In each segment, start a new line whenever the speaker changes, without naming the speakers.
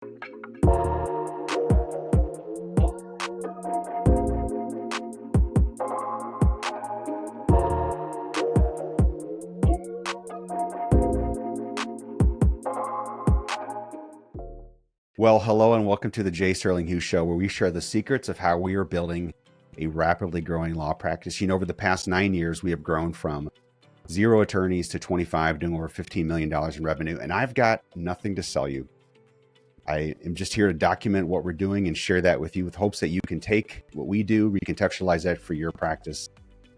Well, hello and welcome to the J. Sterling Hughes Show, where we share the secrets of how we are building a rapidly growing law practice. Over the past 9 years, we have grown from 0 attorneys to 25, doing over $15 million in revenue. And I've got nothing to sell you. I am just here to document what we're doing and share that with you with hopes that you can take what we do, recontextualize that for your practice,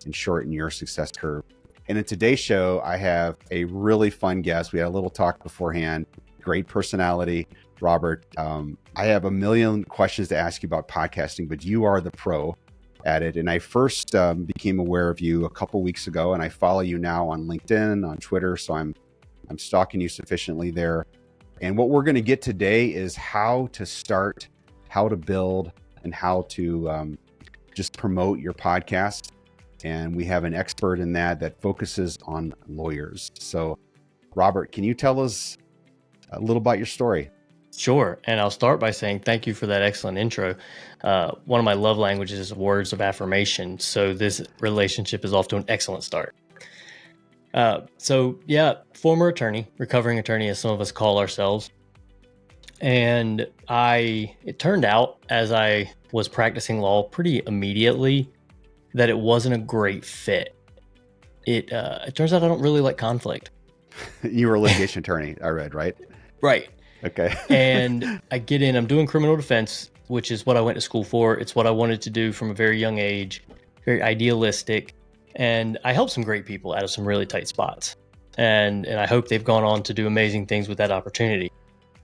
and shorten your success curve. And in today's show, I have a really fun guest. We had a little talk beforehand. Great personality. Robert, I have a million questions to ask you about podcasting, but you are the pro at it. And I first became aware of you a couple weeks ago, and I follow you now on LinkedIn, on Twitter. So I'm stalking you sufficiently there. And what we're going to get today is how to start, how to build, and how to just promote your podcast. And we have an expert in that focuses on lawyers. So Robert, can you tell us a little about your story?
Sure. And I'll start by saying thank you for that excellent intro. One of my love languages is words of affirmation. So this relationship is off to an excellent start. Former attorney, recovering attorney, as some of us call ourselves. And it turned out as I was practicing law pretty immediately that it wasn't a great fit. It turns out I don't really like conflict.
You were a litigation attorney, I read, right?
Right.
Okay.
And I get in, I'm doing criminal defense, which is what I went to school for. It's what I wanted to do from a very young age, very idealistic. And I helped some great people out of some really tight spots. And I hope they've gone on to do amazing things with that opportunity.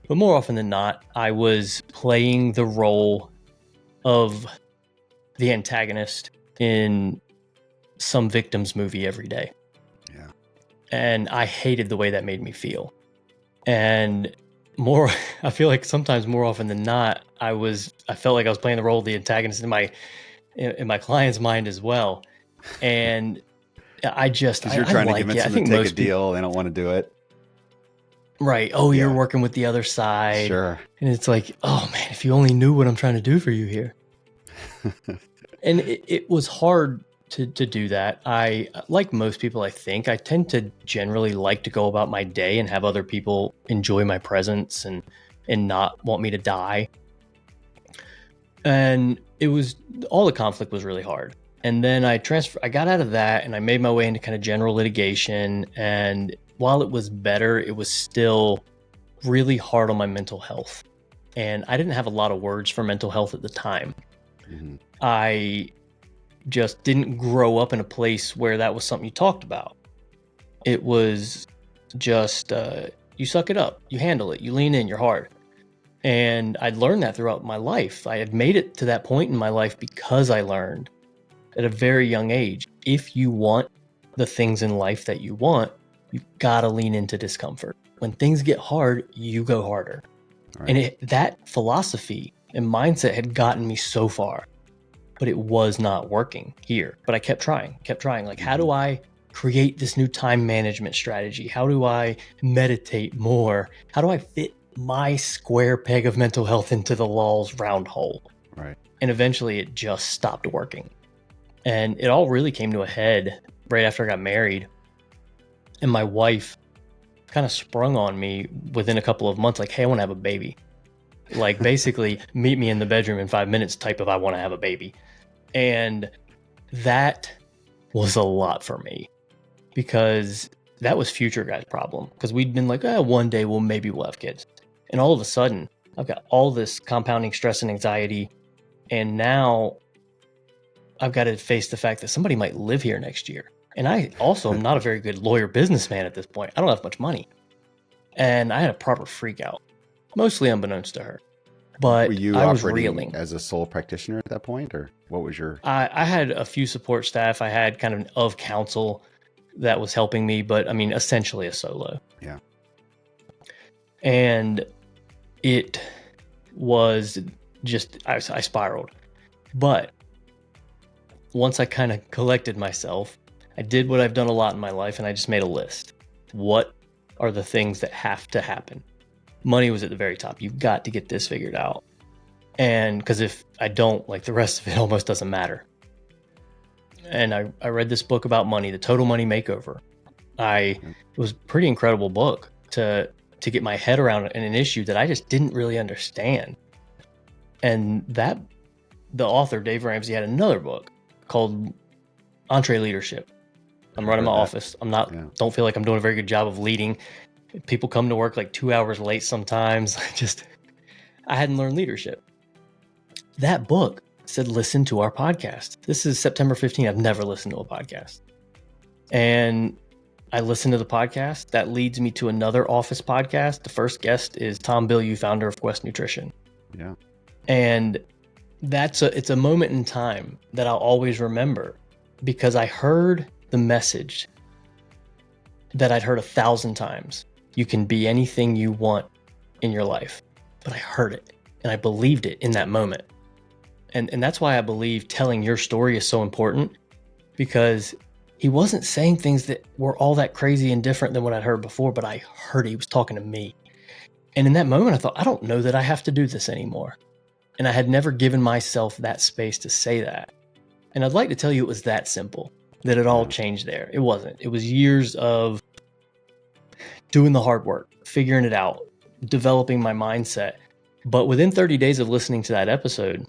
But more often than not, I was playing the role of the antagonist in some victim's movie every day.
Yeah.
And I hated the way that made me feel. And I feel like sometimes more often than not, I felt like I was playing the role of the antagonist in my client's mind as well. And because
you're trying to convince them to take a deal, they don't want to do it.
Right. Oh, yeah. You're working with the other side.
Sure.
And it's like, oh man, if you only knew what I'm trying to do for you here. And it was hard to do that. I, like most people, I tend to generally like to go about my day and have other people enjoy my presence and not want me to die. And all the conflict was really hard. And then I got out of that and I made my way into kind of general litigation. And while it was better, it was still really hard on my mental health. And I didn't have a lot of words for mental health at the time. Mm-hmm. I just didn't grow up in a place where that was something you talked about. It was just, you suck it up, you handle it, you lean in, you're hard. And I'd learned that throughout my life. I had made it to that point in my life because I learned at a very young age, if you want the things in life that you want, you gotta lean into discomfort. When things get hard, you go harder. Right. And that philosophy and mindset had gotten me so far. But it was not working here. But I kept trying. Like, how do I create this new time management strategy? How do I meditate more? How do I fit my square peg of mental health into the law's round hole?
Right.
And eventually it just stopped working. And it all really came to a head right after I got married. And my wife kind of sprung on me within a couple of months, like, hey, I want to have a baby. Like, basically, meet me in the bedroom in 5 minutes type of I want to have a baby. And that was a lot for me because that was future guy's problem. Because we'd been like, one day we'll have kids. And all of a sudden, I've got all this compounding stress and anxiety. And now I've got to face the fact that somebody might live here next year. And I also am not a very good lawyer businessman at this point. I don't have much money. And I had a proper freak out, mostly unbeknownst to her. But
were you
I was
operating
reeling
as a sole practitioner at that point, or what was your?
I had a few support staff. I had kind of counsel that was helping me, but I mean, essentially a solo.
Yeah.
And it was just, I spiraled. But once I kind of collected myself, I did what I've done a lot in my life, and I just made a list. What are the things that have to happen? money was at the very top. You've got to get this figured out. And because if I don't, like, the rest of it almost doesn't matter. And I read this book about money, The Total Money Makeover. It was a pretty incredible book to get my head around an issue that I just didn't really understand. And the author, Dave Ramsey, had another book called EntreLeadership. I'm running my office. Don't feel like I'm doing a very good job of leading. People come to work like 2 hours late sometimes. I hadn't learned leadership. That book said, listen to our podcast. This is September 15th. I've never listened to a podcast. And I listened to the podcast. That leads me to another office podcast. The first guest is Tom Bilyeu, founder of Quest Nutrition.
Yeah.
And it's a moment in time that I'll always remember, because I heard the message that I'd heard 1,000 times. You can be anything you want in your life. But I heard it and I believed it in that moment. And that's why I believe telling your story is so important, because he wasn't saying things that were all that crazy and different than what I'd heard before, but I heard he was talking to me. And in that moment, I thought, I don't know that I have to do this anymore. And I had never given myself that space to say that. And I'd like to tell you it was that simple, that it all changed there. It wasn't. It was years of doing the hard work, figuring it out, developing my mindset. But within 30 days of listening to that episode,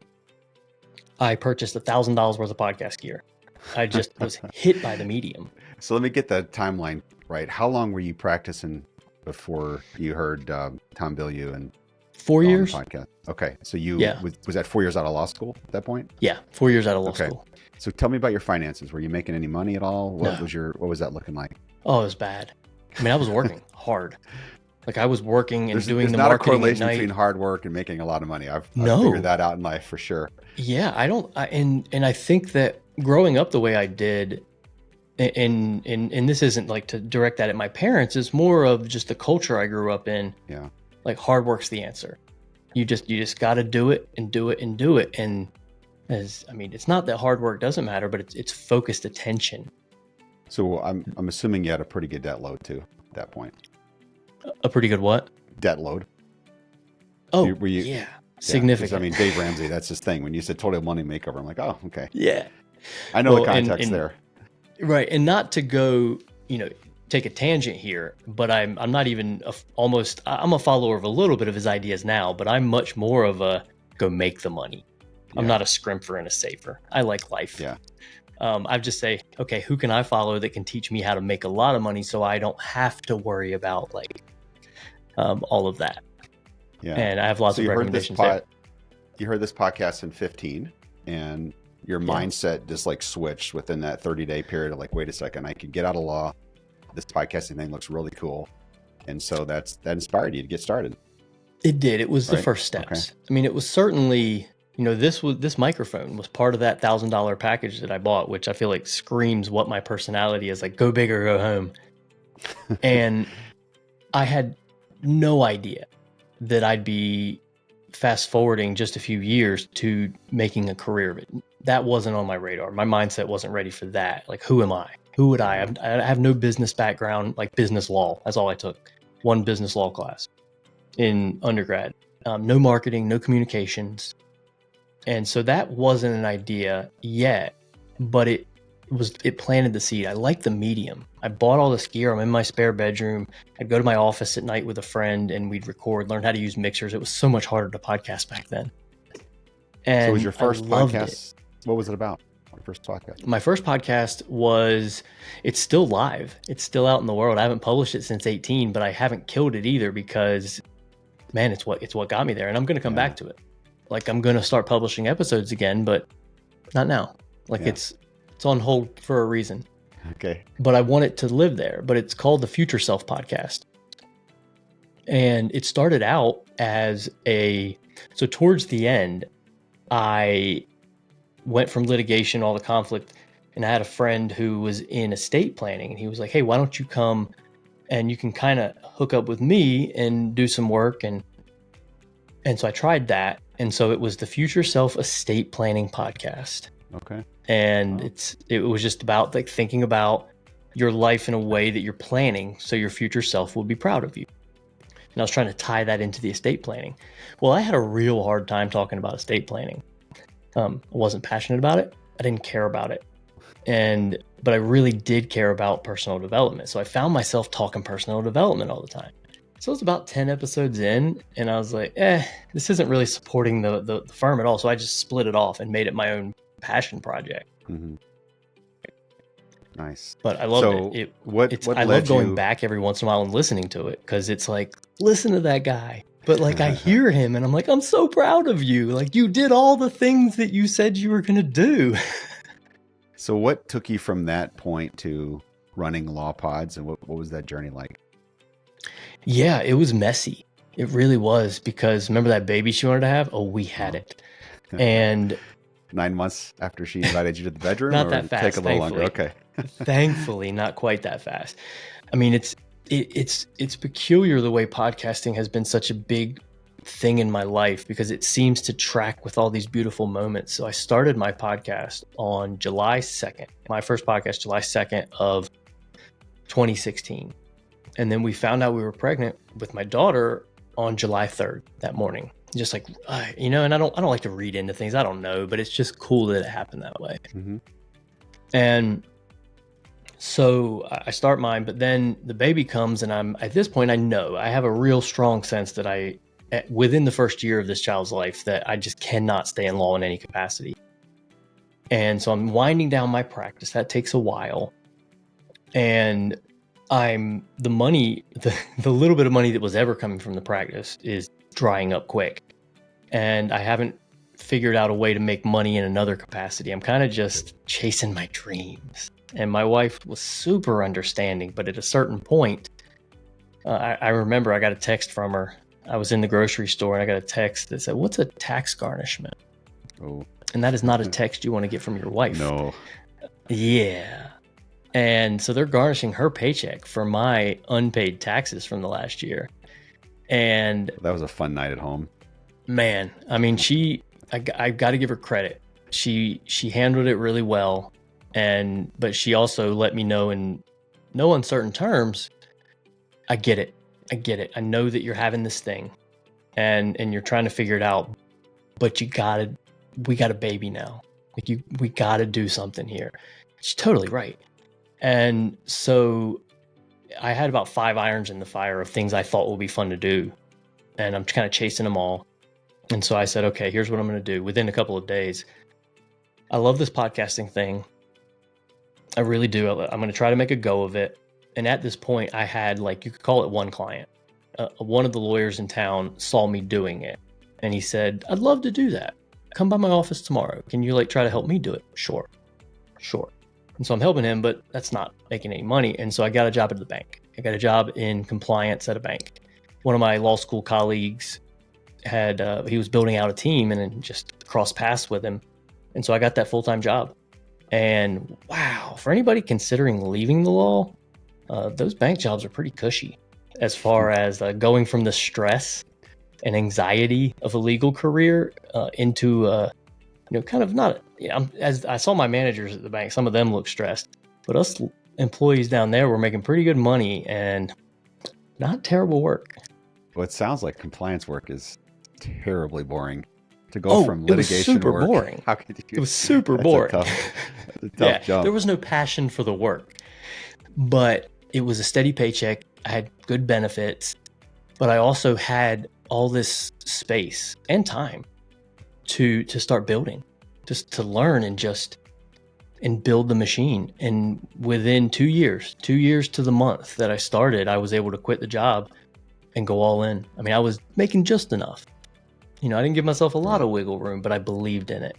I purchased $1,000 worth of podcast gear. I just was hit by the medium.
So let me get the timeline right. How long were you practicing before you heard Tom Bilyeu and
4 years
podcast? Okay, so was that 4 years out of law school at that point?
Yeah, 4 years out of law school.
So tell me about your finances. Were you making any money at all? What was that looking like?
Oh, it was bad. I mean, I was working hard. Like, I was working and doing the marketing at night.
There's not a correlation between hard work and making a lot of money. I've figured that out in life for sure.
Yeah, and I think that growing up the way I did, and this isn't like to direct that at my parents, it's more of just the culture I grew up in.
Yeah.
Like, hard work's the answer. You just got to do it and do it and do it. And it's not that hard work doesn't matter, but it's focused attention.
So I'm assuming you had a pretty good debt load too at that point.
A pretty good what?
Debt load.
Oh, yeah. Significant.
I mean, Dave Ramsey, that's his thing. When you said total money makeover, I'm like, oh, okay.
Yeah.
I know the context there.
Right. And not to go, take a tangent here, but I'm not even I'm a follower of a little bit of his ideas now, but I'm much more of a go make the money. I'm not a scrimper and a saver. I like life.
Yeah.
I just say, okay, who can I follow that can teach me how to make a lot of money so I don't have to worry about all of that.
Yeah.
And I have lots of recommendations there.
You heard this podcast in 15 and your mindset just switched within that 30-day period of wait a second, I could get out of law. This podcasting thing looks really cool. And so that inspired you to get started.
It did. It was the first steps. Okay. I mean, it was certainly, this microphone was part of that $1,000 package that I bought, which I feel like screams what my personality is, like go big or go home. And I had no idea that I'd be fast forwarding just a few years to making a career of it. That wasn't on my radar. My mindset wasn't ready for that. Like, who am I? Who would I have no business background, like business law. That's all I took. One business law class in undergrad. No marketing, no communications. And so that wasn't an idea yet, but it planted the seed. I liked the medium. I bought all this gear. I'm in my spare bedroom. I'd go to my office at night with a friend and we'd record, learn how to use mixers. It was so much harder to podcast back then. And
so was your first podcast? What was it about? Your first podcast? My
first podcast it's still live. It's still out in the world. I haven't published it since 18, but I haven't killed it either because, man, it's what got me there. And I'm going to come back to it. Like, I'm going to start publishing episodes again, but not now. It's on hold for a reason.
Okay.
But I want it to live there. But it's called the Future Self Podcast. And it started out as so towards the end, I went from litigation, all the conflict, and I had a friend who was in estate planning. And he was like, hey, why don't you come and you can kind of hook up with me and do some work. And so I tried that. And so it was the Future Self Estate Planning Podcast.
Okay.
And it was just about thinking about your life in a way that you're planning so your future self will be proud of you. And I was trying to tie that into the estate planning. Well, I had a real hard time talking about estate planning. I wasn't passionate about it. I didn't care about it. But I really did care about personal development. So I found myself talking personal development all the time. So it was about 10 episodes in, and I was like, this isn't really supporting the firm at all. So I just split it off and made it my own passion project.
Mm-hmm. Nice.
But I loved it. I love going back every once in a while and listening to it, because it's like, listen to that guy. But like I hear him and I'm like, I'm so proud of you. Like, you did all the things that you said you were going to do.
So what took you from that point to running LawPods, and what was that journey like?
Yeah, it was messy. It really was, because remember that baby she wanted to have? Oh, we had it. And
9 months after she invited you to the bedroom?
Not
or
that fast.
Take a little longer. Okay.
Thankfully, not quite that fast. I mean, it's peculiar the way podcasting has been such a big thing in my life, because it seems to track with all these beautiful moments. So I started my podcast on July 2nd. My first podcast, July 2nd of 2016. And then we found out we were pregnant with my daughter on July 3rd that morning. Just like, and I don't like to read into things. I don't know, but it's just cool that it happened that way. Mm-hmm. And so I start mine, but then the baby comes, and at this point, I have a real strong sense that within the first year of this child's life, that I just cannot stay in law in any capacity. And so I'm winding down my practice. That takes a while. And the little bit of money that was ever coming from the practice is drying up quick. And I haven't figured out a way to make money in another capacity. I'm kind of just chasing my dreams. And my wife was super understanding, but at a certain point, I remember I got a text from her. I was in the grocery store and I got a text that said, "What's a tax garnishment?"
Oh.
And that is not a text you want to get from your wife.
No.
Yeah. And so they're garnishing her paycheck for my unpaid taxes from the last year. And
that was a fun night at home.
Man, I mean, I got to give her credit. She handled it really well. But she also let me know in no uncertain terms, I get it. I know that you're having this thing and you're trying to figure it out, but we got a baby now. Like we got to do something here. She's totally right. And so I had about 5 irons in the fire of things I thought would be fun to do. And I'm kind of chasing them all. And so I said, okay, here's what I'm going to do within a couple of days. I love this podcasting thing. I really do. I'm going to try to make a go of it. And at this point, I had, like, you could call it one client. One of the lawyers in town saw me doing it. And he said, "I'd love to do that. Come by my office tomorrow. Can you, try to help me do it?" Sure. And so I'm helping him, but that's not making any money. And so I got a job at the bank. I got a job in compliance at a bank. One of my law school colleagues he was building out a team, and then just crossed paths with him. And so I got that full-time job. And wow, for anybody considering leaving the law, those bank jobs are pretty cushy as far as going from the stress and anxiety of a legal career into, kind of not, as I saw my managers at the bank, some of them look stressed, but us employees down there were making pretty good money and not terrible work.
Well, it sounds like compliance work is terribly boring. To go from litigation
it was super
work,
boring.
How could you?
It was super boring.
That's a tough job.
There was no passion for the work, but it was a steady paycheck. I had good benefits, but I also had all this space and time to start building, just to learn and build the machine. And within 2 years to the month that I started, I was able to quit the job and go all in. I mean, I was making just enough. I didn't give myself a lot of wiggle room, but I believed in it.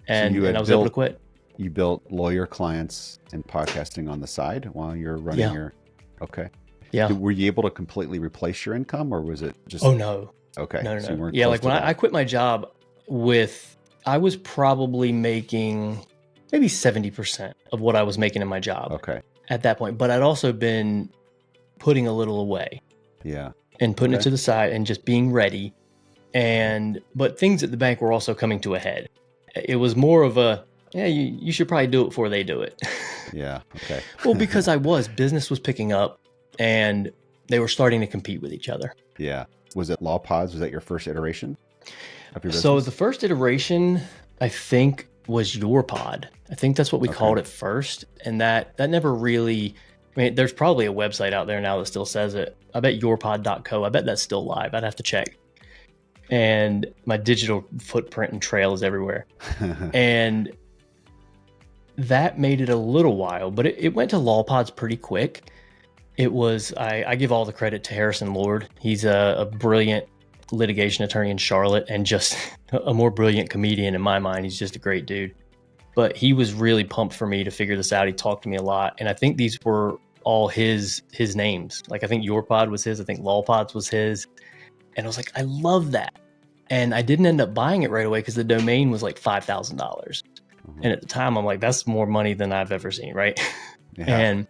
And I was able to quit.
You built lawyer clients and podcasting on the side while you're running your... Okay.
Yeah.
Were you able to completely replace your income, or was it just...
Oh, no.
Okay.
No.
So
when I quit my job I was probably making maybe 70% of what I was making in my job.
Okay.
At that point. But I'd also been putting a little away.
Yeah.
And putting it to the side and just being ready. But things at the bank were also coming to a head. It was more of you should probably do it before they do it.
Yeah. Okay.
Well, because business was picking up, and they were starting to compete with each other.
Yeah. Was it LawPods? Was that your first iteration of your business?
So the first iteration, I think, was YourPod. I think that's what we called it first. And that never really, I mean, there's probably a website out there now that still says it. I bet yourpod.co. I bet that's still live. I'd have to check. And my digital footprint and trail is everywhere. And that made it a little while, but it went to LawPods pretty quick. It was, I give all the credit to Harrison Lord. He's a brilliant litigation attorney in Charlotte and just a more brilliant comedian in my mind. He's just a great dude. But he was really pumped for me to figure this out. He talked to me a lot. And I think these were all his names. Like I think YourPod was his. I think LawPods was his. And I was like, I love that. And I didn't end up buying it right away because the domain was like $5,000. Mm-hmm. And at the time, I'm like, that's more money than I've ever seen, right? Yeah.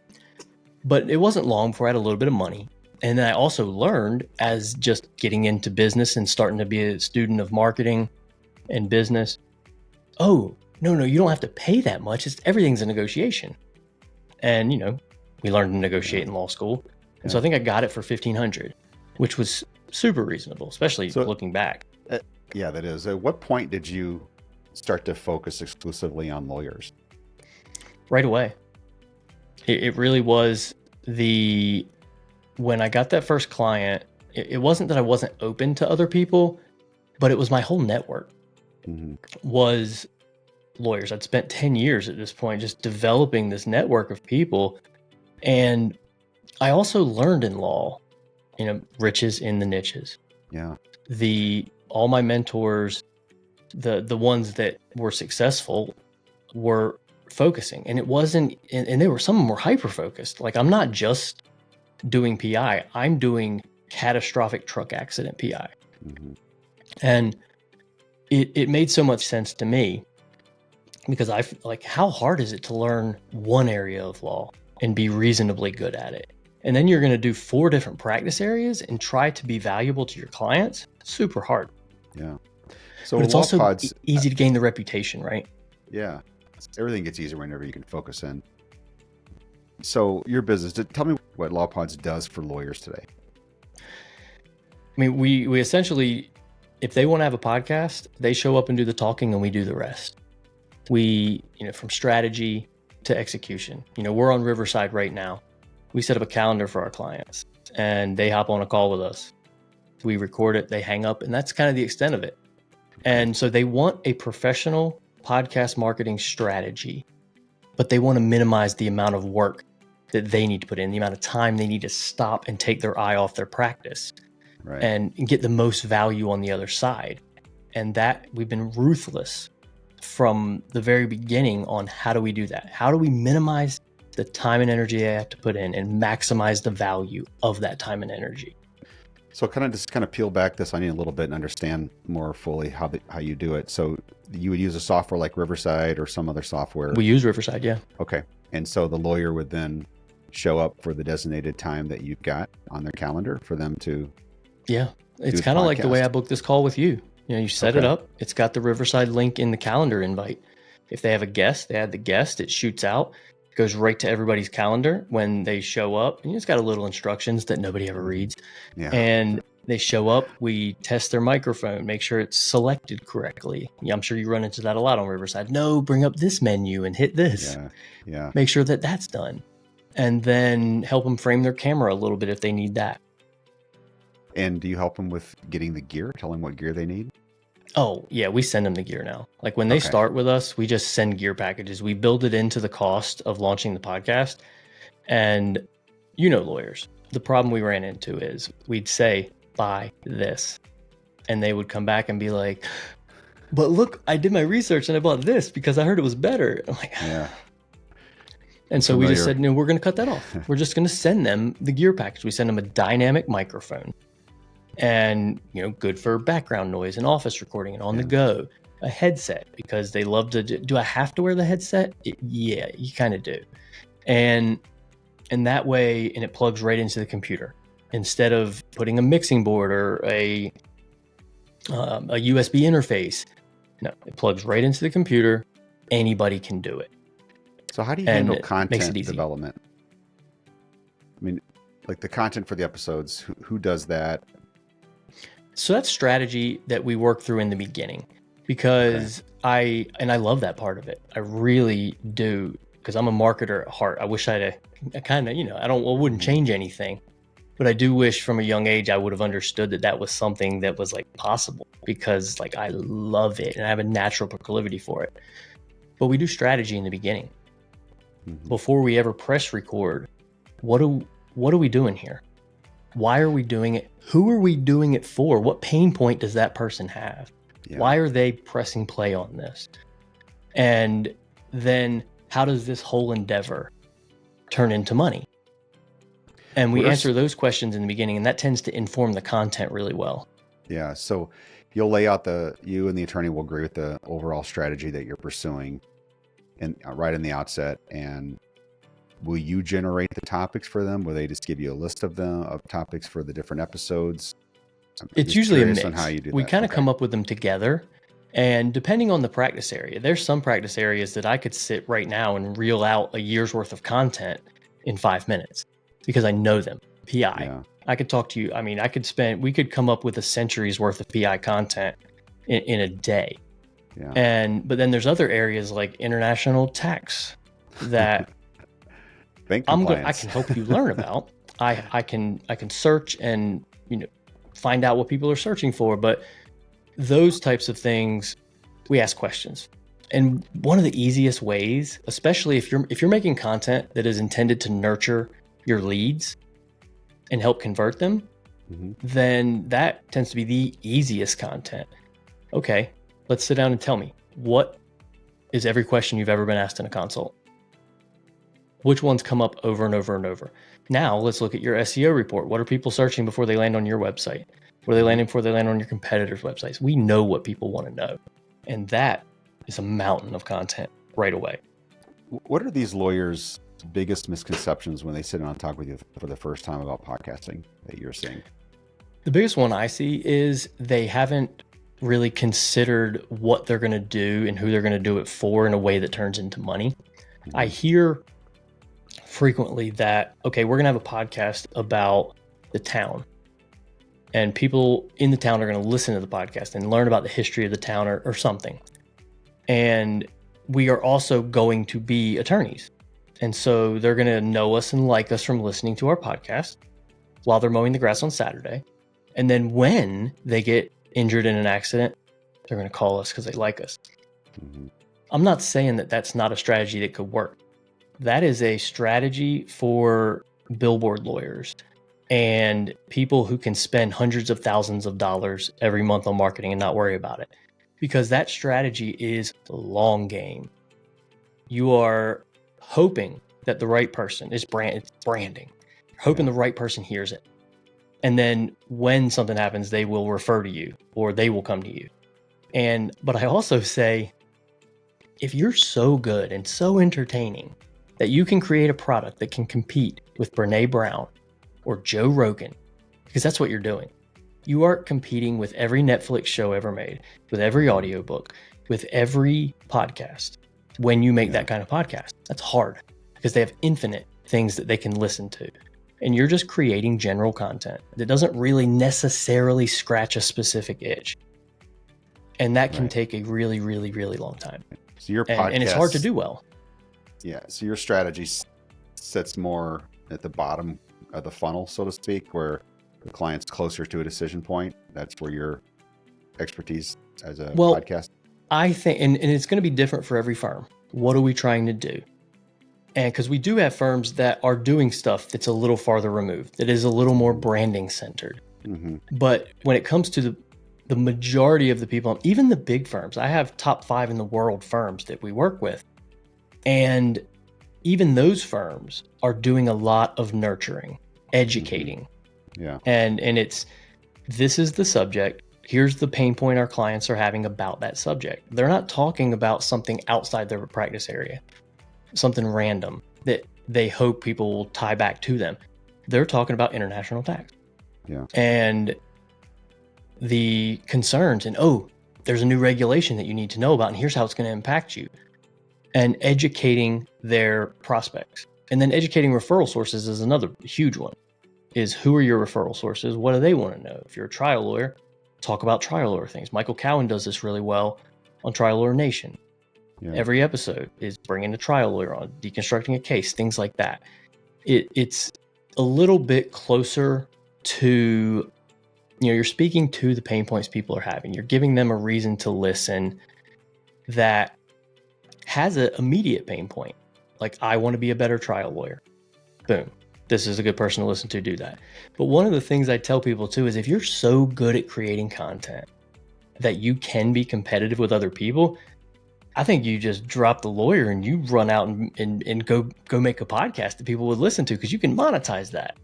But it wasn't long before I had a little bit of money. And then I also learned as just getting into business and starting to be a student of marketing and business. Oh, no, you don't have to pay that much. Everything's a negotiation. And, we learned to negotiate in law school. And so I think I got it for $1,500, which was super reasonable, especially looking back.
Yeah, that is. At what point did you start to focus exclusively on lawyers?
Right away. It really was when I got that first client, it wasn't that I wasn't open to other people, but it was my whole network was lawyers. I'd spent 10 years at this point just developing this network of people. And I also learned in law, riches in the niches. Yeah. All my mentors, the ones that were successful were focusing, and it wasn't, and some of them were hyper focused. Like I'm not just doing PI, I'm doing catastrophic truck accident PI. Mm-hmm. And it made so much sense to me because I like, how hard is it to learn one area of law and be reasonably good at it? And then you're going to do 4 different practice areas and try to be valuable to your clients. Super hard. Yeah. So but it's also easy to gain the reputation, right?
Yeah. Everything gets easier whenever you can focus in. So your business, tell me what LawPods does for lawyers today.
I mean, we essentially, if they want to have a podcast, they show up and do the talking and we do the rest. We, from strategy to execution, we're on Riverside right now. We set up a calendar for our clients and they hop on a call with us. We record it, they hang up, and that's kind of the extent of it. And so they want a professional podcast marketing strategy, but they want to minimize the amount of work that they need to put in, the amount of time they need to stop and take their eye off their practice, right, and get the most value on the other side. And that we've been ruthless from the very beginning on how do we do that? How do we minimize the time and energy they have to put in and maximize the value of that time and energy?
So kind of peel back this onion a little bit and understand more fully how you do it. So you would use a software like Riverside or some other software?
We use Riverside, yeah.
Okay. And so the lawyer would then show up for the designated time that you've got on their calendar for them to
it's kind of like the way I booked this call with you. You set it up. It's got the Riverside link in the calendar invite. If they have a guest, they add the guest. It shoots out. It goes right to everybody's calendar when they show up. And it's got a little instructions that nobody ever reads. Yeah. And they show up. We test their microphone, make sure it's selected correctly. I'm sure you run into that a lot on Riverside. No, bring up this menu and hit this. Yeah. Make sure that that's done. And then help them frame their camera a little bit if they need that.
And do you help them with getting the gear, tell them what gear they need?
Oh, yeah, we send them the gear now. Like when they start with us, we just send gear packages. We build it into the cost of launching the podcast. And lawyers, the problem we ran into is we'd say, buy this. And they would come back and be like, but look, I did my research and I bought this because I heard it was better. I'm like, yeah. And so we just said, no, we're going to cut that off. We're just going to send them the gear package. We send them a dynamic microphone and, good for background noise and office recording and on the go, a headset because they love to do I have to wear the headset? Yeah, you kind of do. And that way, and it plugs right into the computer instead of putting a mixing board or a USB interface. No, it plugs right into the computer. Anybody can do it.
So how do you handle content development? I mean, like the content for the episodes, who does that?
So that's strategy that we work through in the beginning, because I love that part of it. I really do, because I'm a marketer at heart. I wish I kind of, I wouldn't change anything, but I do wish from a young age I would have understood that was something that was like possible, because like I love it and I have a natural proclivity for it. But we do strategy in the beginning. Before we ever press record, what are we doing here? Why are we doing it? Who are we doing it for? What pain point does that person have? Yeah. Why are they pressing play on this? And then how does this whole endeavor turn into money? And we answer those questions in the beginning, and that tends to inform the content really well.
Yeah. So you'll lay out you and the attorney will agree with the overall strategy that you're pursuing and right in the outset. And will you generate the topics for them? Will they just give you a list of topics for the different episodes?
It's usually a mix. On how you do we kind of come up with them together, and depending on the practice area, there's some practice areas that I could sit right now and reel out a year's worth of content in 5 minutes because I know them. PI. Yeah. I could talk to you. I mean, we could come up with a century's worth of PI content in a day. Yeah. But then there's other areas like international tax that I can help you learn about. I can search and find out what people are searching for. But those types of things, we ask questions. And one of the easiest ways, especially if you're making content that is intended to nurture your leads and help convert them, then that tends to be the easiest content. Okay, let's sit down and tell me, what is every question you've ever been asked in a consult? Which ones come up over and over and over? Now let's look at your SEO report. What are people searching before they land on your website? What are they landing before they land on your competitors' websites? We know what people want to know. And that is a mountain of content right away.
What are these lawyers' biggest misconceptions when they sit down and talk with you for the first time about podcasting that you're seeing?
The biggest one I see is they haven't really considered what they're going to do and who they're going to do it for in a way that turns into money. I hear frequently that, okay, we're going to have a podcast about the town, and people in the town are going to listen to the podcast and learn about the history of the town or something. And we are also going to be attorneys. And so they're going to know us and like us from listening to our podcast while they're mowing the grass on Saturday. And then when they get injured in an accident, they're going to call us because they like us. I'm not saying that that's not a strategy that could work. That is a strategy for billboard lawyers and people who can spend hundreds of thousands of dollars every month on marketing and not worry about it, because that strategy is a long game. You are hoping that the right person it's branding, hoping the right person hears it. And then when something happens, they will refer to you or they will come to you. But I also say, if you're so good and so entertaining that you can create a product that can compete with Brené Brown or Joe Rogan, because that's what you're doing. You are competing with every Netflix show ever made, with every audiobook, with every podcast. When you make that kind of podcast, that's hard because they have infinite things that they can listen to. And you're just creating general content that doesn't really necessarily scratch a specific itch. And that can take a really, really, really long time.
So your podcast,
and it's hard to do well.
Yeah. So your strategy sits more at the bottom of the funnel, so to speak, where the client's closer to a decision point. That's where your expertise as a podcast.
I think, and it's going to be different for every firm. What are we trying to do? And because we do have firms that are doing stuff that's a little farther removed, that is a little more branding centered. But when it comes to the majority of the people, even the big firms, I have top 5 in the world firms that we work with. And even those firms are doing a lot of nurturing, educating.
Yeah.
And this is the subject. Here's the pain point our clients are having about that subject. They're not talking about something outside their practice area, something random that they hope people will tie back to them. They're talking about international tax.
Yeah.
And the concerns and, there's a new regulation that you need to know about, and here's how it's going to impact you. And educating their prospects. And then educating referral sources is another huge one. is who are your referral sources? What do they want to know? If you're a trial lawyer, talk about trial lawyer things. Michael Cowan does this really well on Trial Lawyer Nation. Yeah. Every episode is bringing a trial lawyer on, deconstructing a case, things like that. It's a little bit closer to, you're speaking to the pain points people are having. You're giving them a reason to listen that has an immediate pain point. Like, I want to be a better trial lawyer. Boom. This is a good person to listen to do that. But one of the things I tell people too is if you're so good at creating content that you can be competitive with other people, I think you just drop the lawyer and you run out and go make a podcast that people would listen to, because you can monetize that.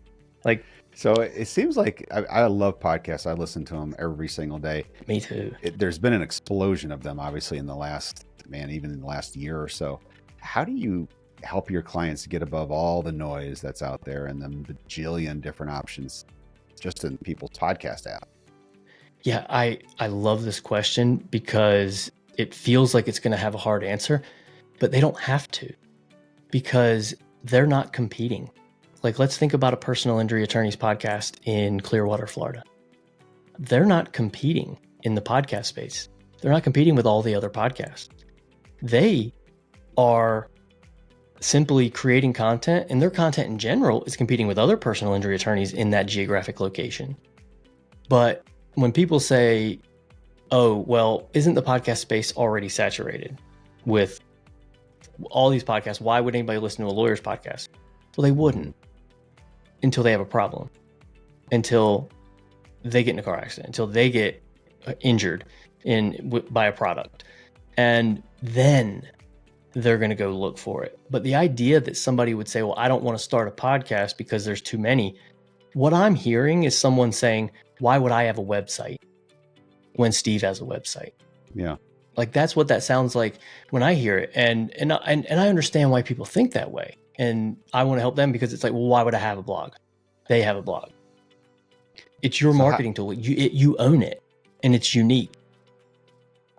Like,
so it seems like I love podcasts. I listen to them every single day.
Me too.
There's been an explosion of them, obviously, in the last, even in the last year or so. How do you help your clients get above all the noise that's out there and the bajillion different options just in people's podcast app?
Yeah, I love this question because it feels like it's going to have a hard answer, but they don't have to, because they're not competing. Like, let's think about a personal injury attorney's podcast in Clearwater, Florida. They're not competing in the podcast space. They're not competing with all the other podcasts. They are simply creating content, and their content in general is competing with other personal injury attorneys in that geographic location. But when people say, oh, well, isn't the podcast space already saturated with all these podcasts? Why would anybody listen to a lawyer's podcast? Well, they wouldn't until they have a problem, until they get in a car accident, until they get injured by a product. And then they're going to go look for it. But the idea that somebody would say, well, I don't want to start a podcast because there's too many. What I'm hearing is someone saying, why would I have a website when Steve has a website?
Yeah.
Like, that's what that sounds like when I hear it. And I understand why people think that way. And I want to help them, because it's like, well, why would I have a blog? They have a blog. It's your marketing tool. You own it, and it's unique.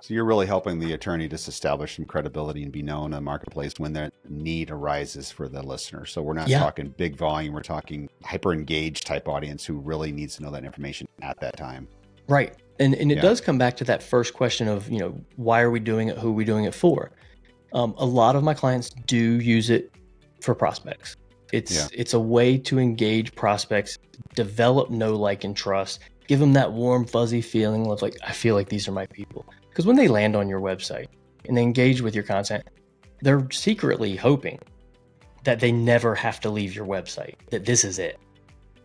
So you're really helping the attorney just establish some credibility and be known in the marketplace when that need arises for the listener. So we're not talking big volume. We're talking hyper engaged type audience who really needs to know that information at that time.
Right. And it does come back to that first question of, why are we doing it? Who are we doing it for? A lot of my clients do use it for prospects. It's a way to engage prospects, develop know, like, and trust, give them that warm, fuzzy feeling of like, I feel like these are my people. Because when they land on your website and they engage with your content, they're secretly hoping that they never have to leave your website, that this is it.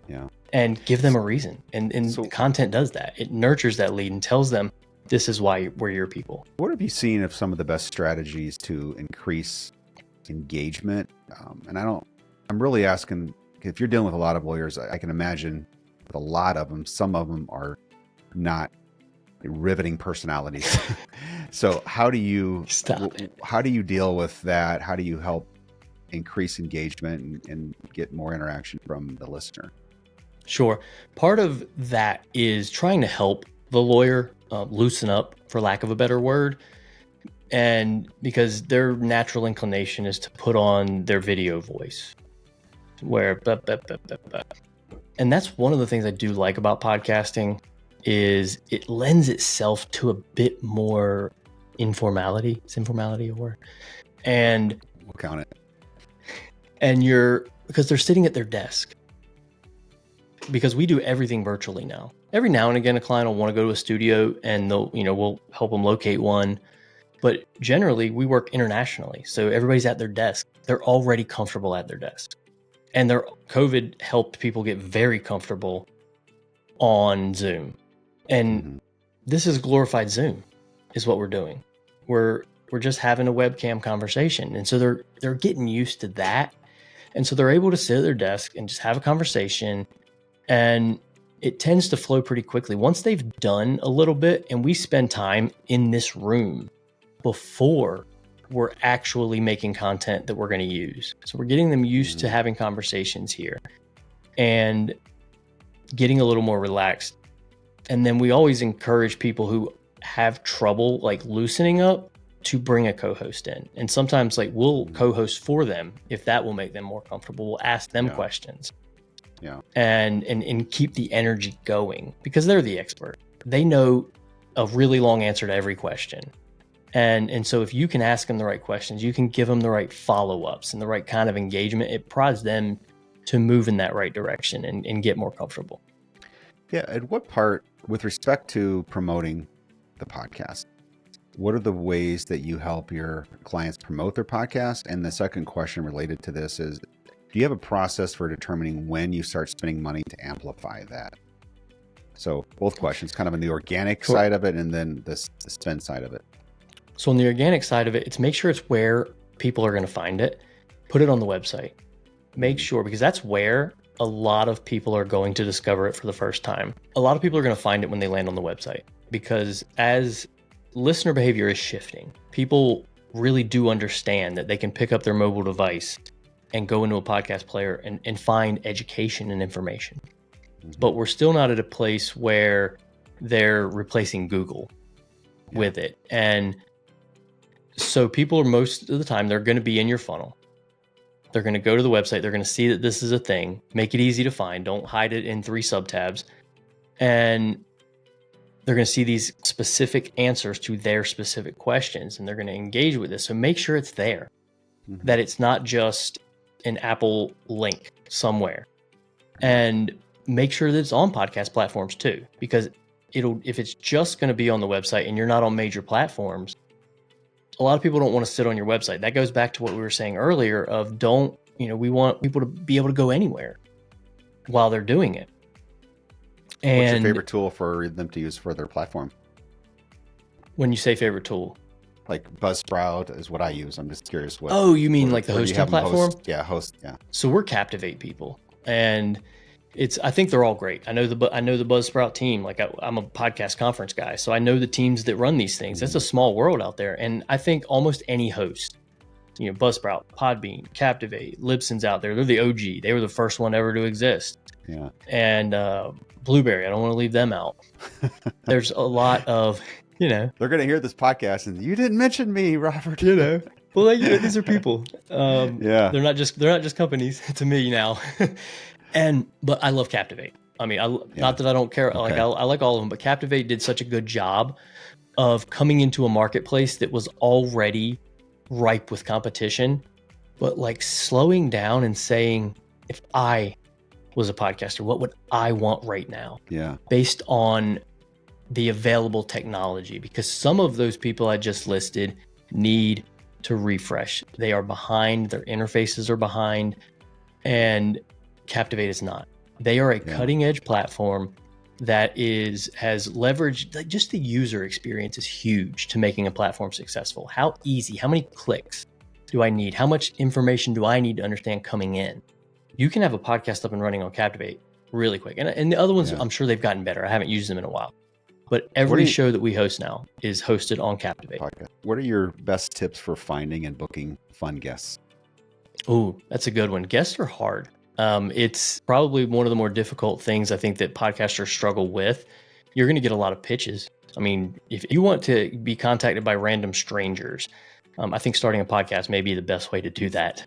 Yeah.
And give them a reason. And so, content does that. It nurtures that lead and tells them, this is why we're your people.
What have you seen of some of the best strategies to increase engagement? And I'm really asking, if you're dealing with a lot of lawyers, I can imagine with a lot of them, some of them are not riveting personalities. So how do you deal with that? How do you help increase engagement and get more interaction from the listener?
Sure. Part of that is trying to help the lawyer loosen up, for lack of a better word. And because their natural inclination is to put on their video voice, where, and that's one of the things I do like about podcasting, is it lends itself to a bit more informality. Is informality a word? And
we'll count it.
And because they're sitting at their desk. Because we do everything virtually now. Every now and again, a client will want to go to a studio, and we'll help them locate one. But generally, we work internationally. So everybody's at their desk. They're already comfortable at their desk. And COVID helped people get very comfortable on Zoom. And this is glorified Zoom, is what we're doing. We're just having a webcam conversation. And so they're getting used to that. And so they're able to sit at their desk and just have a conversation. And it tends to flow pretty quickly. Once they've done a little bit, and we spend time in this room before we're actually making content that we're going to use. So we're getting them used to having conversations here and getting a little more relaxed. And then we always encourage people who have trouble like loosening up to bring a co-host in. And sometimes like we'll co-host for them if that will make them more comfortable. We'll ask them questions.
Yeah.
and keep the energy going, because they're the expert. They know a really long answer to every question. And so if you can ask them the right questions, you can give them the right follow-ups and the right kind of engagement, it prods them to move in that right direction and get more comfortable.
Yeah. At what part, with respect to promoting the podcast, what are the ways that you help your clients promote their podcast? And the second question related to this is, do you have a process for determining when you start spending money to amplify that? So both questions, kind of on the organic side of it and then the spend side of it.
So on the organic side of it, it's make sure it's where people are going to find it. Put it on the website. Make sure, because that's where a lot of people are going to discover it for the first time. A lot of people are going to find it when they land on the website, because as listener behavior is shifting, people really do understand that they can pick up their mobile device and go into a podcast player and find education and information. But we're still not at a place where they're replacing Google with it. And so people are, most of the time, they're going to be in your funnel. They're going to go to the website. They're going to see that this is a thing. Make it easy to find. Don't hide it in 3 subtabs. And they're going to see these specific answers to their specific questions, and they're going to engage with this. So make sure it's there, that it's not just an Apple link somewhere. And make sure that it's on podcast platforms too, because if it's just going to be on the website and you're not on major platforms, a lot of people don't want to sit on your website. That goes back to what we were saying earlier of we want people to be able to go anywhere while they're doing it. And
what's your favorite tool for them to use for their platform?
When you say favorite tool,
like Buzzsprout is what I use. I'm just curious what.
Oh, you mean like the hosting platform?
Host. Yeah.
So we're Captivate people, and I think they're all great. I know the Buzzsprout team. Like I'm a podcast conference guy, so I know the teams that run these things. That's a small world out there, and I think almost any host, Buzzsprout, Podbean, Captivate, Libsyn's out there. They're the OG. They were the first one ever to exist.
Yeah.
And Blueberry, I don't want to leave them out. There's a lot of,
They're going to hear this podcast and you didn't mention me, Robert.
Well, these are people.
Yeah.
They're not just companies to me now. But I love Captivate. I mean, not that I don't care.
Okay.
I like all of them, but Captivate did such a good job of coming into a marketplace that was already ripe with competition, but like slowing down and saying, if I was a podcaster, what would I want right now?
Yeah.
Based on the available technology, because some of those people I just listed need to refresh. They are behind, their interfaces are behind, and Captivate is not. They are a cutting edge platform that has leveraged, like, just the user experience is huge to making a platform successful. How easy, how many clicks do I need? How much information do I need to understand coming in? You can have a podcast up and running on Captivate really quick. And the other ones, I'm sure they've gotten better. I haven't used them in a while. But every show that we host now is hosted on Captivate.
Podcast. What are your best tips for finding and booking fun guests?
Oh, that's a good one. Guests are hard. It's probably one of the more difficult things I think that podcasters struggle with. You're going to get a lot of pitches. I mean, if you want to be contacted by random strangers, I think starting a podcast may be the best way to do that.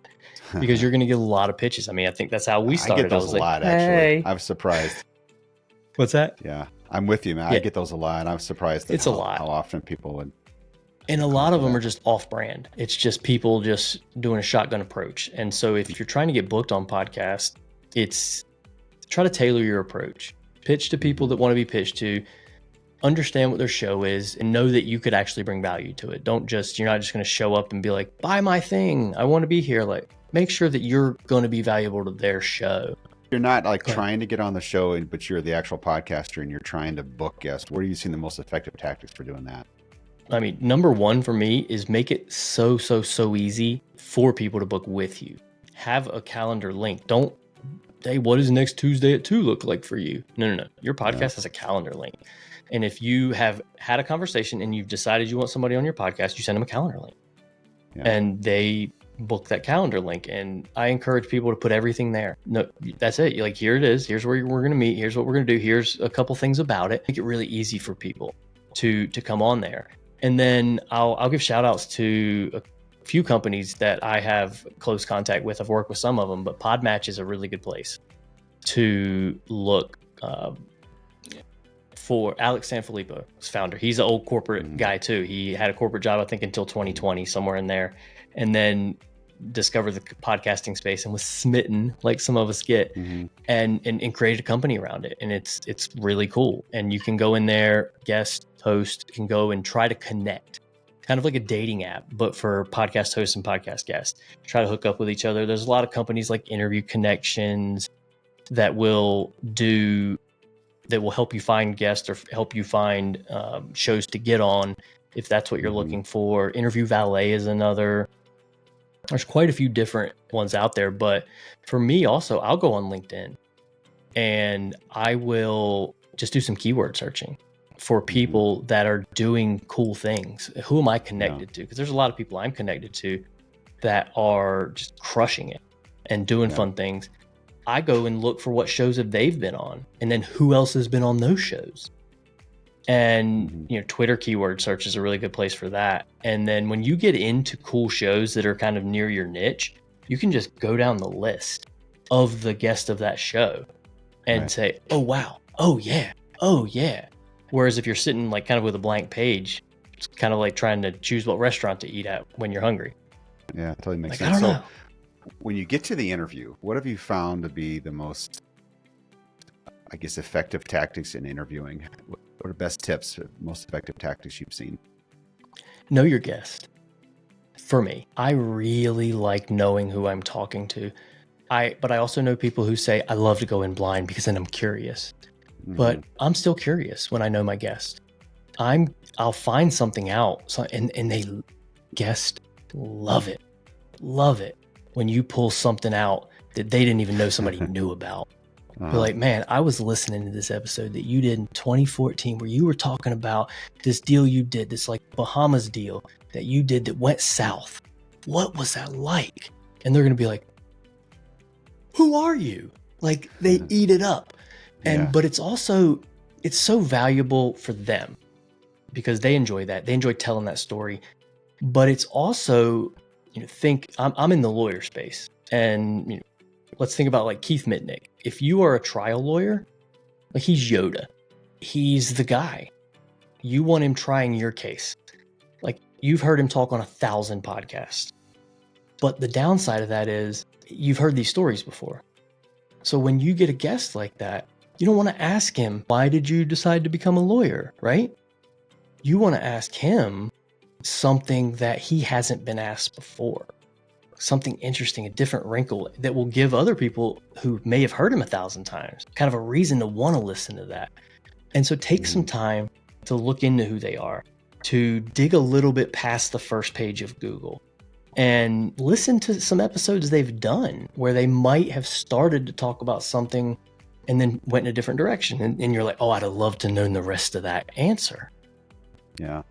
Because you're going to get a lot of pitches. I mean, I think that's how we started.
I get those a lot, actually. I'm surprised.
What's that?
Yeah, I'm with you, man. I get those a lot. I'm surprised at how often people would.
And a lot of them are just off-brand. It's just people just doing a shotgun approach. And so if you're trying to get booked on podcast, it's try to tailor your approach. Pitch to people that want to be pitched to. Understand what their show is and know that you could actually bring value to it. You're not just going to show up and be like, buy my thing. I want to be here. Like, make sure that you're going to be valuable to their show.
You're not like trying to get on the show, but you're the actual podcaster and you're trying to book guests. Where are you seeing the most effective tactics for doing that?
I mean, number one for me is make it so easy for people to book with you. Have a calendar link. Don't say, what does next Tuesday at 2 look like for you? No. Your podcast has a calendar link. And if you have had a conversation and you've decided you want somebody on your podcast, you send them a calendar link. Yeah. And they book that calendar link. And I encourage people to put everything there. No, that's it. You're like, here it is. Here's where we're going to meet. Here's what we're going to do. Here's a couple things about it. Make it really easy for people to come on there. And then I'll give shout outs to a few companies that I have close contact with. I've worked with some of them, but Podmatch is a really good place. to look for Alex Sanfilippo, his founder. He's an old corporate guy too. He had a corporate job, I think, until 2020, somewhere in there, and then discovered the podcasting space and was smitten, like some of us get, and created a company around it. And it's really cool. And you can go in there, guest, host, can go and try to connect, kind of like a dating app, but for podcast hosts and podcast guests. Try to hook up with each other. There's a lot of companies like Interview Connections that will help you find guests or help you find shows to get on if that's what you're looking for. Interview Valet is another. There's quite a few different ones out there, but for me also, I'll go on LinkedIn and I will just do some keyword searching for people that are doing cool things. Who am I connected to? Because there's a lot of people I'm connected to that are just crushing it and doing fun things. I go and look for what shows have they've been on, and then who else has been on those shows. And Twitter keyword search is a really good place for that. And then when you get into cool shows that are kind of near your niche, you can just go down the list of the guest of that show and say, oh wow, oh yeah, oh yeah. Whereas if you're sitting like kind of with a blank page, it's kind of like trying to choose what restaurant to eat at when you're hungry.
Yeah, it totally makes
Like,
sense.
I don't know.
When you get to the interview, what have you found to be the most, I guess, effective tactics in interviewing? What are the best tips, most effective tactics you've seen?
Know your guest. For me, I really like knowing who I'm talking to. But I also know people who say, I love to go in blind because then I'm curious. But I'm still curious when I know my guest. I'll find something out, and they guest love it. Love it when you pull something out that they didn't even know somebody knew about. You're like, man, I was listening to this episode that you did in 2014 where you were talking about this deal you did, this like Bahamas deal that you did that went south. What was that like? And they're going to be like, who are you? Like they eat it up. But it's so valuable for them because they enjoy that. They enjoy telling that story. But it's also, think I'm in the lawyer space, and let's think about like Keith Mitnick. If you are a trial lawyer, like he's Yoda, he's the guy. You want him trying your case. Like you've heard him talk on 1,000 podcasts. But the downside of that is you've heard these stories before. So when you get a guest like that, you don't want to ask him, why did you decide to become a lawyer, right? You want to ask him something that he hasn't been asked before. Something interesting, a different wrinkle that will give other people who may have heard him 1,000 times kind of a reason to want to listen to that. And so take some time to look into who they are, to dig a little bit past the first page of Google and listen to some episodes they've done where they might have started to talk about something and then went in a different direction. And you're like, oh, I'd have loved to know the rest of that answer.
Yeah.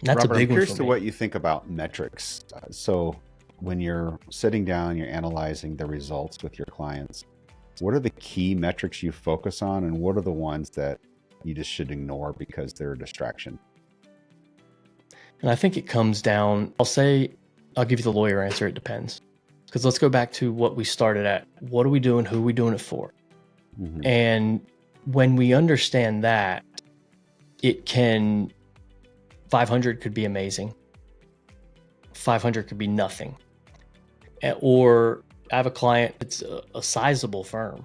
That's
Robert,
a big
I'm
one
curious
for
to
me.
what you think about metrics. So when you're sitting down, you're analyzing the results with your clients, what are the key metrics you focus on, and what are the ones that you just should ignore because they're a distraction?
And I think it comes down, I'll give you the lawyer answer, it depends. Because let's go back to what we started at. What are we doing? Who are we doing it for? And when we understand that, 500 could be amazing. 500 could be nothing. Or I have a client that's a sizable firm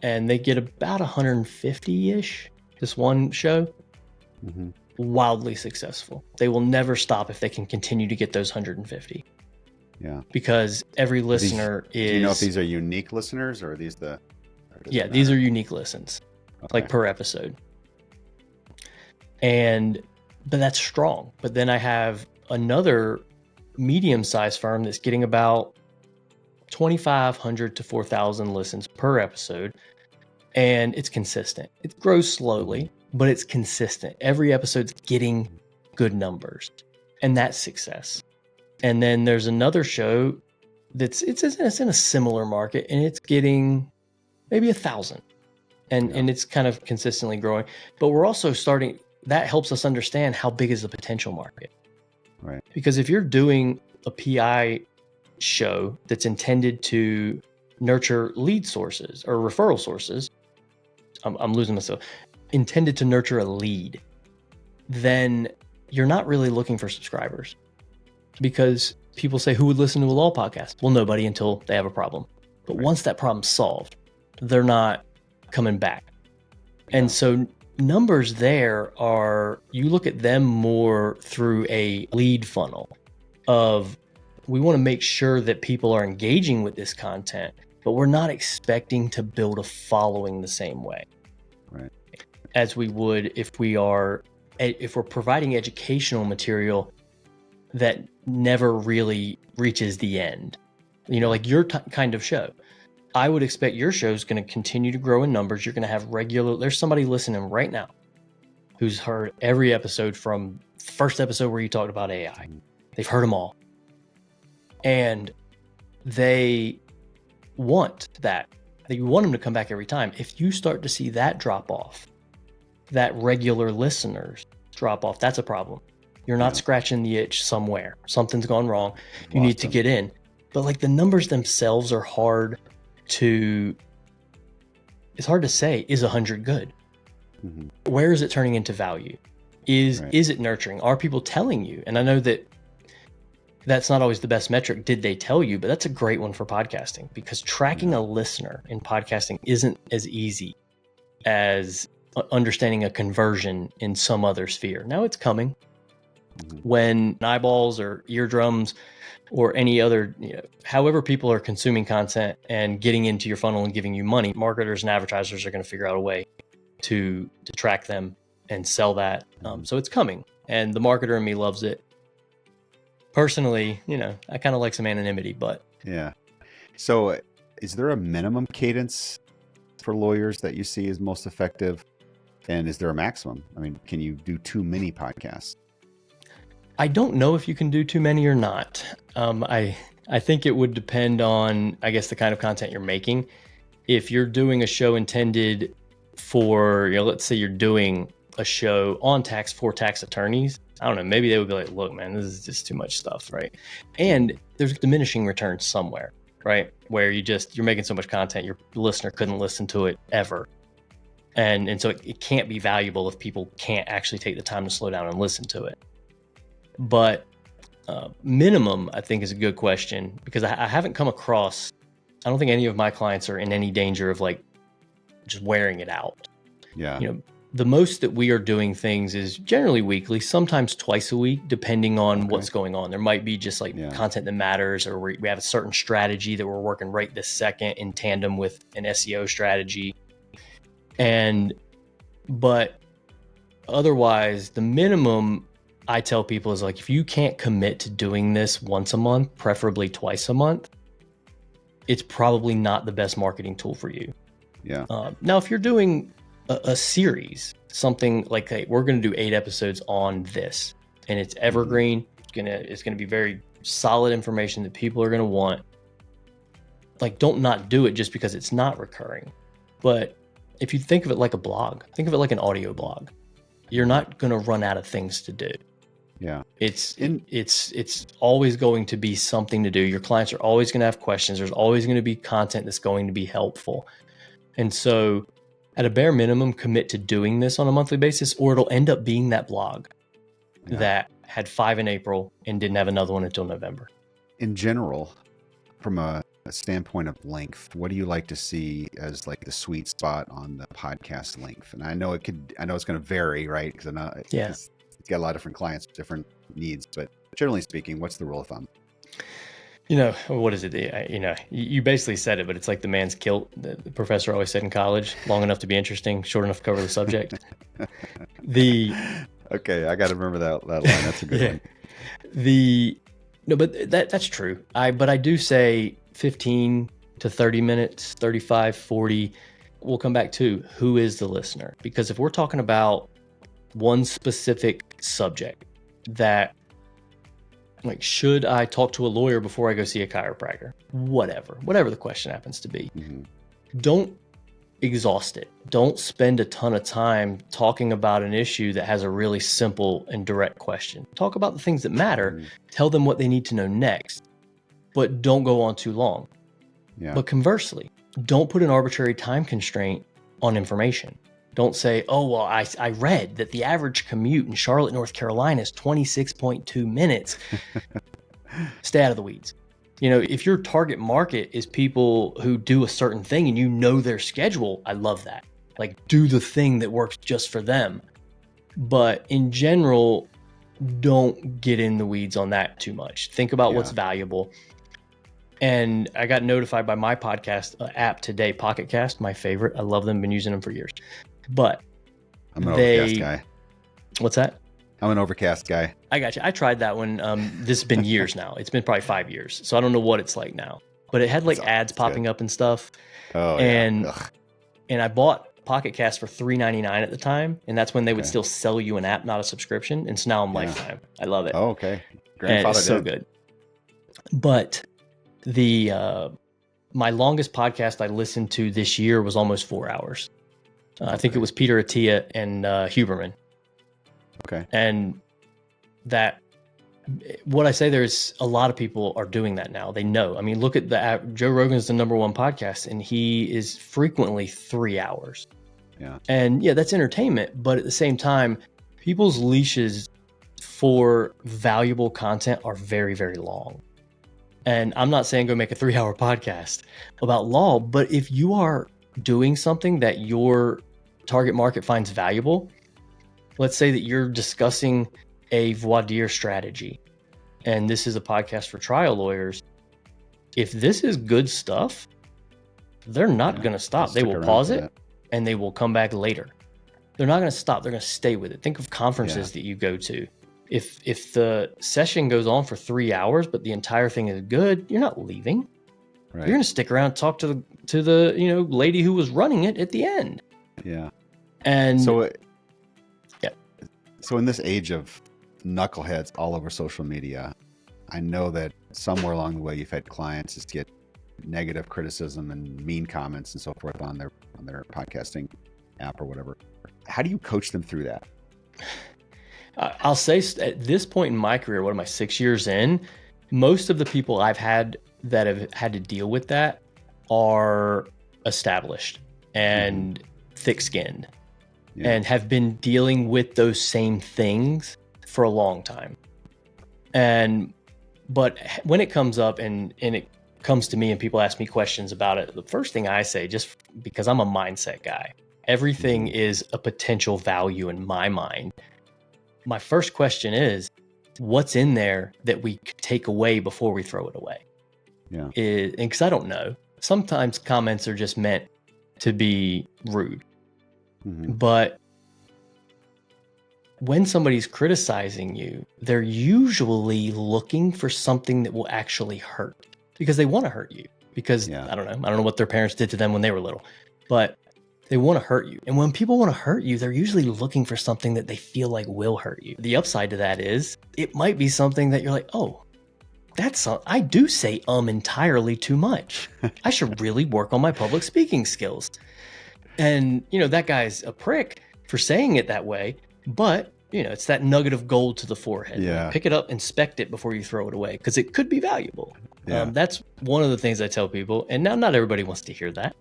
and they get about 150-ish, this one show, wildly successful. They will never stop if they can continue to get those 150.
Yeah.
Because every listener is...
Do you know if these are unique listeners or are these the...
Yeah, these are unique listens, like per episode. But that's strong. But then I have another medium-sized firm that's getting about 2,500 to 4,000 listens per episode. And it's consistent. It grows slowly, but it's consistent. Every episode's getting good numbers. And that's success. And then there's another show it's in a similar market and it's getting maybe 1,000. And it's kind of consistently growing. But we're also that helps us understand how big is the potential market.
Right.
Because if you're doing a PI show that's intended to nurture lead sources or referral sources, I'm losing myself, intended to nurture a lead, then you're not really looking for subscribers. Because people say, who would listen to a law podcast? Well, nobody until they have a problem. But once that problem's solved, they're not coming back. And so numbers there are, you look at them more through a lead funnel of, we want to make sure that people are engaging with this content, but we're not expecting to build a following the same way as we would if we're providing educational material that never really reaches the end. Like your kind of show. I would expect your show is going to continue to grow in numbers. You're going to have there's somebody listening right now who's heard every episode from the first episode where you talked about AI. They've heard them all. And they want that. You want them to come back every time. If you start to see that drop off, that regular listeners drop off, that's a problem. You're not scratching the itch somewhere. Something's gone wrong. You need to get in. But like the numbers themselves are hard to say, is 100 good? Where is it turning into value? Is it nurturing? Are people telling you? And I know that that's not always the best metric. Did they tell you? But that's a great one for podcasting, because tracking a listener in podcasting isn't as easy as understanding a conversion in some other sphere. Now it's coming. When eyeballs or eardrums or any other, however people are consuming content and getting into your funnel and giving you money, marketers and advertisers are going to figure out a way to track them and sell that. So it's coming, and the marketer in me loves it. Personally, I kind of like some anonymity, but
yeah. So is there a minimum cadence for lawyers that you see is most effective? And is there a maximum? I mean, can you do too many podcasts?
I don't know if you can do too many or not. I think it would depend on, I guess, the kind of content you're making. If you're doing a show intended for, let's say you're doing a show on tax for tax attorneys, I don't know, maybe they would be like, look, man, this is just too much stuff, right? And there's diminishing returns somewhere, right? Where you're making so much content, your listener couldn't listen to it ever. And so it can't be valuable if people can't actually take the time to slow down and listen to it. But minimum, I think, is a good question, because I haven't come across, I don't think any of my clients are in any danger of like just wearing it out.
Yeah.
The most that we are doing things is generally weekly, sometimes twice a week, depending on what's going on. There might be just like content that matters, or we have a certain strategy that we're working right this second in tandem with an SEO strategy. But otherwise, the minimum I tell people is like, if you can't commit to doing this once a month, preferably twice a month, it's probably not the best marketing tool for you.
Yeah.
Now, if you're doing a series, something like, hey, we're going to do 8 episodes on this, and it's evergreen, it's gonna be very solid information that people are going to want. Like, don't not do it just because it's not recurring. But if you think of it like a blog, think of it like an audio blog. You're not going to run out of things to do.
Yeah.
It's always going to be something to do. Your clients are always going to have questions. There's always going to be content that's going to be helpful. And so at a bare minimum, commit to doing this on a monthly basis, or it'll end up being that blog that had 5 in April and didn't have another one until November. In
general, from a standpoint of length, what do you like to see as like the sweet spot on the podcast length? And I know it's going to vary, right? Because it's got a lot of different clients, different needs, but generally speaking, what's the rule of thumb?
What is it? You basically said it, but it's like the man's kilt. The professor always said in college: long enough to be interesting, short enough to cover the subject.
Okay, I got to remember that line. That's a good one.
No, but that's true. But I do say 15 to 30 minutes, 35, 40. We'll come back to who is the listener, because if we're talking about one specific subject that, like, should I talk to a lawyer before I go see a chiropractor? Whatever the question happens to be. Don't exhaust it. Don't spend a ton of time talking about an issue that has a really simple and direct question. Talk about the things that matter. Tell them what they need to know next, but don't go on too long.
Yeah.
But conversely, don't put an arbitrary time constraint on information. Don't say, oh, well, I read that the average commute in Charlotte, North Carolina is 26.2 minutes. Stay out of the weeds. If your target market is people who do a certain thing and you know their schedule, I love that. Like, do the thing that works just for them. But in general, don't get in the weeds on that too much. Think about what's valuable. And I got notified by my podcast app today, Pocket Cast, my favorite. I love them, been using them for years. But
I'm an Overcast guy.
What's that?
I'm an Overcast guy.
I got you. I tried that one. This has been years now. It's been probably 5 years. So I don't know what it's like now. But it had like ads popping up and stuff.
Oh,
and I bought Pocket Cast for $3.99 at the time. And that's when they would still sell you an app, not a subscription. And so now I'm lifetime. I love it.
Oh, okay.
Grandfather and it's so good. But my longest podcast I listened to this year was almost 4 hours. I think it was Peter Attia and Huberman.
Okay.
And what I say, there's a lot of people are doing that now. They know. I mean, look at Joe Rogan's the #1 podcast, and he is frequently 3 hours.
Yeah.
And yeah, that's entertainment. But at the same time, people's leashes for valuable content are very, very long. And I'm not saying go make a 3-hour podcast about law, but if you are doing something that your target market finds valuable, let's say that you're discussing a voir dire strategy, and this is a podcast for trial lawyers. If this is good stuff, they're not going to stop. They will pause it and they will come back later. They're not going to stop. They're going to stay with it. Think of conferences that you go to. If the session goes on for 3 hours, but the entire thing is good, you're not leaving. Right. You're going to stick around and talk to the lady who was running it at the end.
Yeah.
And
so in this age of knuckleheads all over social media, I know that somewhere along the way you've had clients just get negative criticism and mean comments and so forth on their podcasting app or whatever. How do you coach them through that?
I'll say at this point in my career, what am I, 6 years in, most of the people I've had that have had to deal with that are established and thick-skinned and have been dealing with those same things for a long time. But when it comes up and it comes to me and people ask me questions about it, the first thing I say, just because I'm a mindset guy, everything is a potential value in my mind. My first question is, what's in there that we could take away before we throw it away?
Yeah.
Because I don't know. Sometimes comments are just meant to be rude. Mm-hmm. But when somebody's criticizing you, they're usually looking for something that will actually hurt because they want to hurt you. Because I don't know what their parents did to them when they were little, but they want to hurt you. And when people want to hurt you, they're usually looking for something that they feel like will hurt you. The upside to that is it might be something that you're like, oh, I do say entirely too much. I should really work on my public speaking skills. And, that guy's a prick for saying it that way, but, it's that nugget of gold to the forehead.
Yeah.
Pick it up, inspect it before you throw it away, because it could be valuable.
Yeah.
That's one of the things I tell people. And now not everybody wants to hear that.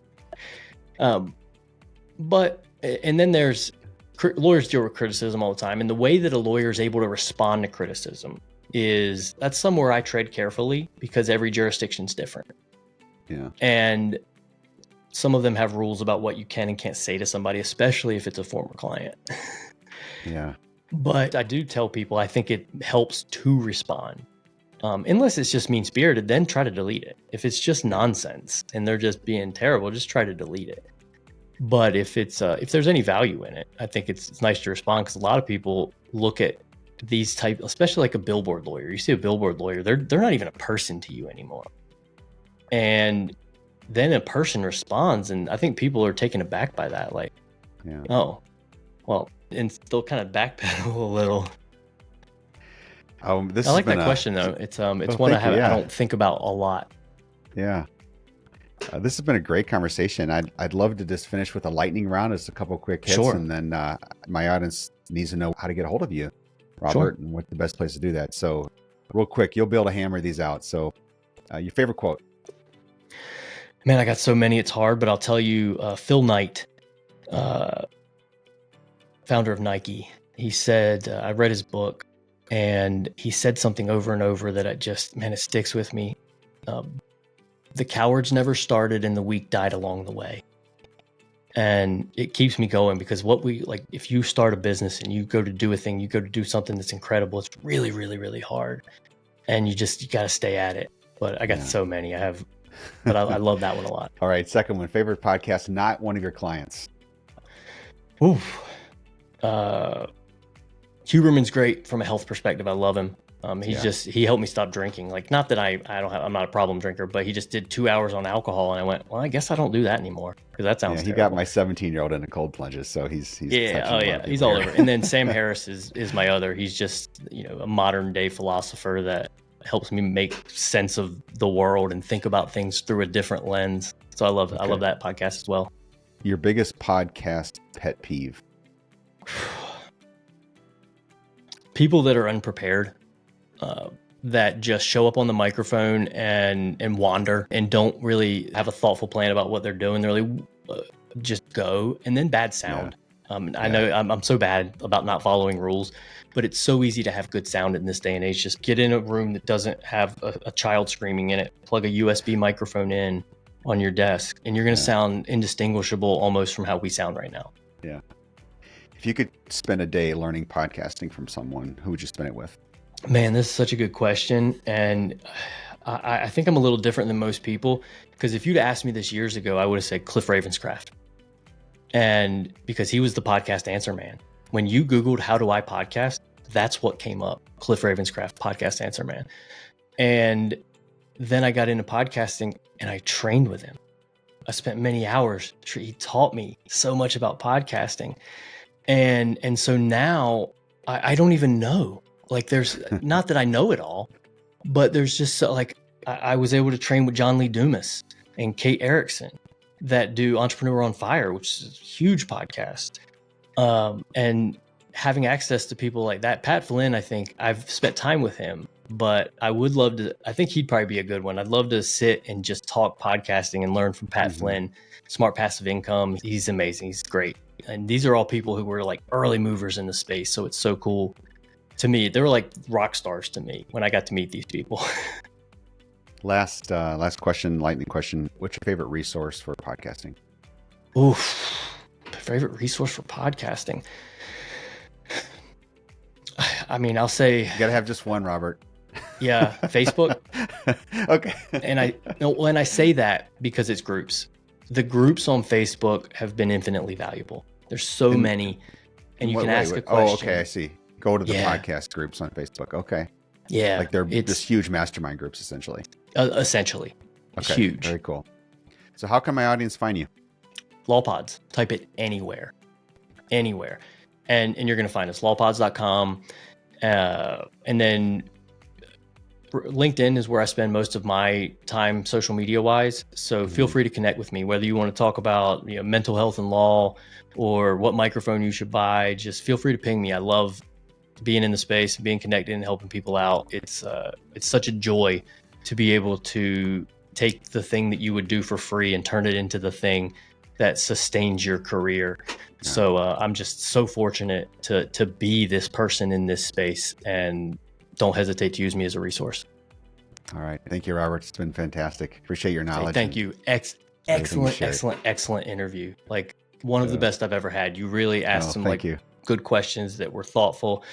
And then there's lawyers deal with criticism all the time. And the way that a lawyer is able to respond to criticism that's somewhere I tread carefully because every jurisdiction's different.
Yeah.
And some of them have rules about what you can and can't say to somebody, especially if it's a former client.
Yeah.
But I do tell people, I think it helps to respond. Unless it's just mean-spirited, then try to delete it. If it's just nonsense and they're just being terrible, just try to delete it. But if there's any value in it, I think it's nice to respond, because a lot of people look at these type, especially like a billboard lawyer. You see a billboard lawyer, they're not even a person to you anymore. And then a person responds, and I think people are taken aback by that. Like, oh, well, and they'll kind of backpedal a little. I like that question though. It's one I don't think about a lot.
Yeah. This has been a great conversation. I'd love to just finish with a lightning round. It's a couple quick hits, and then my audience needs to know how to get a hold of you, Robert, and what's the best place to do that. So real quick, you'll be able to hammer these out. So your favorite quote?
Man, I got so many, it's hard, but I'll tell you, Phil Knight, founder of Nike, he said, I read his book, and he said something over and over that it sticks with me. The cowards never started and the weak died along the way. And it keeps me going, because if you start a business and you go to do a thing, you go to do something that's incredible, it's really, really, really hard. And you got to stay at it. But I got so many. But I love that one a lot.
All right. Second one, favorite podcast, not one of your clients.
Oof. Huberman's great from a health perspective. I love him. He helped me stop drinking. Like, not that I'm not a problem drinker, but he just did 2 hours on alcohol, and I went, well, I guess I don't do that anymore, because that sounds terrible.
He got my 17-year-old into cold plunges, so he's
he's all over. And then Sam Harris is my other. He's just, a modern day philosopher that helps me make sense of the world and think about things through a different lens. So I love that podcast as well.
Your biggest podcast pet peeve?
People that are unprepared, that just show up on the microphone and wander and don't really have a thoughtful plan about what they're doing. They're really just go, and then bad sound. I know I'm so bad about not following rules, but it's so easy to have good sound in this day and age. Just get in a room that doesn't have a child screaming in it, plug a USB microphone in on your desk, and you're going to sound indistinguishable almost from how we sound right now.
Yeah. If you could spend a day learning podcasting from someone, who would you spend it with?
Man, this is such a good question. And I think I'm a little different than most people, because if you'd asked me this years ago, I would have said Cliff Ravenscraft. And because he was the podcast answer man. When you Googled, how do I podcast? That's what came up. Cliff Ravenscraft, podcast answer man. And then I got into podcasting and I trained with him. I spent many hours. He taught me so much about podcasting. And so now I don't even know. Like, there's not that I know it all, but there's just I was able to train with John Lee Dumas and Kate Erickson that do Entrepreneur on Fire, which is a huge podcast. And having access to people like that, Pat Flynn, I think I've spent time with him, but I would love to, I think he'd probably be a good one. I'd love to sit and just talk podcasting and learn from Pat Flynn, Smart Passive Income. He's amazing. He's great. And these are all people who were like early movers in the space. So it's so cool to me. They were like rock stars to me when I got to meet these people.
Last question, lightning question. What's your favorite resource for podcasting?
Oof. Favorite resource for podcasting? I mean, I'll say...
You got to have just one, Robert.
Yeah, Facebook.
Okay.
And I say that because it's groups. The groups on Facebook have been infinitely valuable. There's so many, and you can ask a question.
Oh, okay, I see. Go to the podcast groups on Facebook. Okay.
Yeah.
Like they're just huge mastermind groups, essentially.
Essentially.
Okay.
Huge.
Very cool. So how can my audience find you?
LawPods. Type it anywhere. Anywhere. And you're going to find us. LawPods.com. And then LinkedIn is where I spend most of my time social media wise. So feel free to connect with me, whether you want to talk about mental health and law or what microphone you should buy. Just feel free to ping me. I love being in the space, being connected and helping people out. It's such a joy to be able to take the thing that you would do for free and turn it into the thing that sustains your career. Yeah. So I'm just so fortunate to be this person in this space, and don't hesitate to use me as a resource.
All right. Thank you, Robert. It's been fantastic. Appreciate your knowledge.
Thank you. Excellent interview. Like one of the best I've ever had. You really asked some good questions that were thoughtful.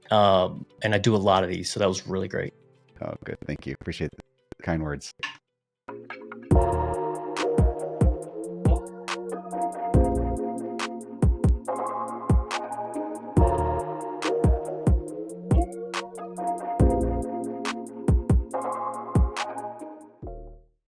And I do a lot of these, so that was really great.
Oh, good. Thank you. Appreciate the kind words.